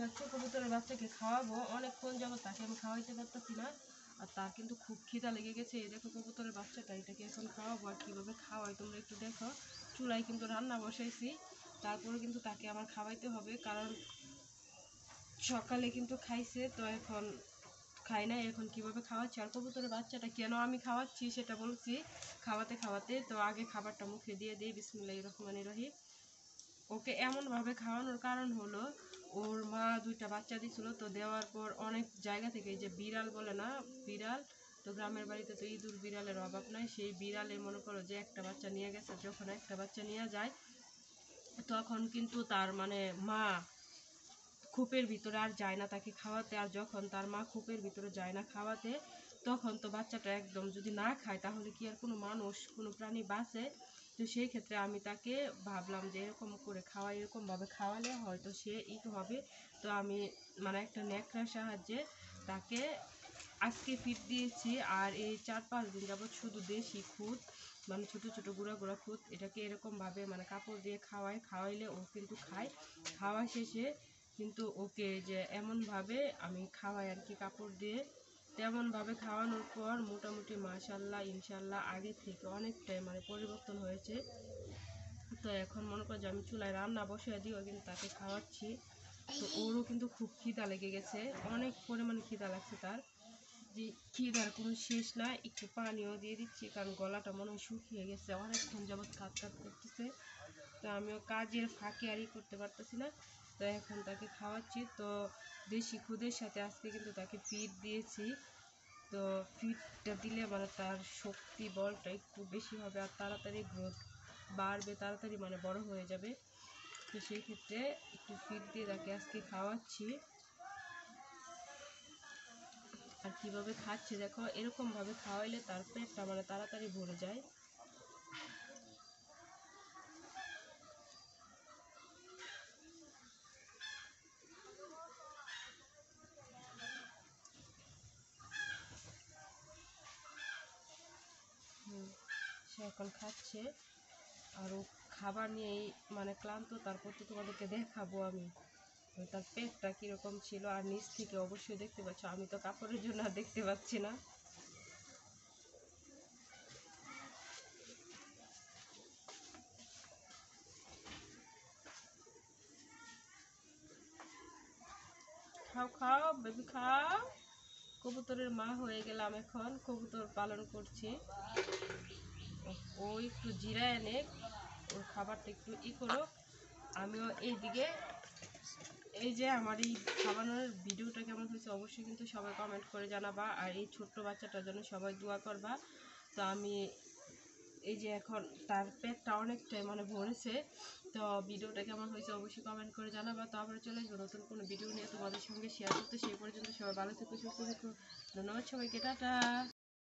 পাচ্ছ কবুতরের বাচ্চাকে খাওয়াবো, অনেকক্ষণ যাবত তাকে আমি খাওয়াইতে পারতেছি না। আর তার কিন্তু খুব খিদা লেগে গেছে। এই দেখো কবুতরের বাচ্চাটা, এটাকে এখন খাওয়াবো। আর কীভাবে খাওয়াই তোমরা একটু দেখো। চুলায় কিন্তু রান্না বসাইছি, তারপরে কিন্তু তাকে আমার খাওয়াইতে হবে, কারণ সকালে কিন্তু খাইছে, তো এখন খাই না। এখন কিভাবে খাওয়াচ্ছি আর কবুতরের বাচ্চাটা কেন আমি খাওয়াচ্ছি সেটা বলছি খাওয়াতে খাওয়াতে। তো আগে খাবারটা মুখে দিয়ে দিই, বিসমিল্লাহির রহমানির রহিম। ওকে এমনভাবে খাওয়ানোর কারণ হলো, ওর মা 2টা বাচ্চা দিছিল, তো দেওয়ার পর অনেক জায়গা থেকে, এই যে বিড়াল বলে না, বিড়াল, তো গ্রামের বাড়িতে তো ইঁদুর বিড়ালের অভাব নাই, সেই বিড়ালে মনে করো যে একটা বাচ্চা নিয়ে গেছে। যখন একটা বাচ্চা নিয়ে যায় তখন কিন্তু তার মানে মা খোপের ভিতরে আর যায় না তাকে খাওয়াতে। আর যখন তার মা খোপের ভিতরে যায় না খাওয়াতে, তখন তো বাচ্চাটা একদম যদি না খায় তাহলে কি আর কোনো মানুষ কোনো প্রাণী বাঁচে? তো সেই ক্ষেত্রে আমি তাকে ভাবলাম যে এরকম করে খাওয়াই, এরকমভাবে খাওয়ালে হয়তো সে হবে। তো আমি মানে একটা ন্যাকড়ার সাহায্যে তাকে আজকে ফিড দিয়েছি। আর এই 4-5 দিন যাবৎ শুধু দেশি খুদ, মানে ছোটো ছোটো গুঁড়া গুঁড়া খুদ, এটাকে এরকমভাবে মানে কাপড় দিয়ে খাওয়াইলে ও কিন্তু খায়। খাওয়া শেষে কিন্তু ওকে যে এমনভাবে আমি খাওয়াই আর কি কাপড় দিয়ে, তেমনভাবে খাওয়ানোর পর মোটামুটি মাশাল্লাহ ইনশাল্লাহ আগের থেকে অনেকটাই মানে পরিবর্তন হয়েছে। তো এখন মনে করো যে আমি চুলায় রান্না বসিয়ে দিও কিন্তু তাকে খাওয়াচ্ছি। তো ওরও কিন্তু খুব খিদা লেগে গেছে, অনেক পরিমাণে খিদা লাগছে তার, যে খিদার কোনো শেষ না। একটু পানিও দিয়ে দিচ্ছি, কারণ গলাটা মনে হয় শুকিয়ে গেছে, অনেকক্ষণ যাবৎ কাজ করতেছে। তো আমিও কাজের ফাঁকে আর করতে পারতেছি না, তো এখন তাকে খাওয়াচ্ছি। তো দেশি খুদের সাথে আজকে কিন্তু তাকে ফিড দিয়েছি। তো ফিডটা দিলে মানে তার শক্তি বলটা একটু বেশি হবে, আর তাড়াতাড়ি গ্রোথ বাড়বে, তাড়াতাড়ি মানে বড় হয়ে যাবে। তো সেই ক্ষেত্রে একটু ফিড দিয়ে তাকে আজকে খাওয়াচ্ছি। আর কীভাবে খাচ্ছে দেখো, এরকমভাবে খাওয়াইলে তার পেটটা মানে তাড়াতাড়ি ভরে যায়। সে এখন খাচ্ছে, আর ও খাবার নিয়েই মানে ক্লান্ত। তারপর তো তোমাদেরকে দেখাবো আমি তার পেটটা কীরকম ছিল, আর নিচ থেকে অবশ্যই দেখতে পাচ্ছ, আমি তো কাপড়ের জন্য আর দেখতে পাচ্ছি না। খাও খাও বেবি খাও। কবুতরের মা হয়ে গেলাম, এখন কবুতর পালন করছি। ও একটু জিরা এনে ওর খাবারটা একটু করো, আমিও এইদিকে। এই যে আমার এই খাওয়ানোর ভিডিওটা কেমন হয়েছে অবশ্যই কিন্তু সবাই কমেন্ট করে জানাবা। আর এই ছোট্ট বাচ্চাটার জন্য সবাই দোয়া করবা। তো আমি এই যে এখন তার পেটটা অনেকটাই মানে ভরেছে। তো ভিডিওটা কেমন হয়েছে অবশ্যই কমেন্ট করে জানাবা। তো আবার চলে আসবো নতুন কোনো ভিডিও নিয়ে তোমাদের সঙ্গে শেয়ার করতে। সেই পর্যন্ত সবাই ভালো থেকো, সুস্থ থেকো। ধন্যবাদ সবাইকে, টাটা।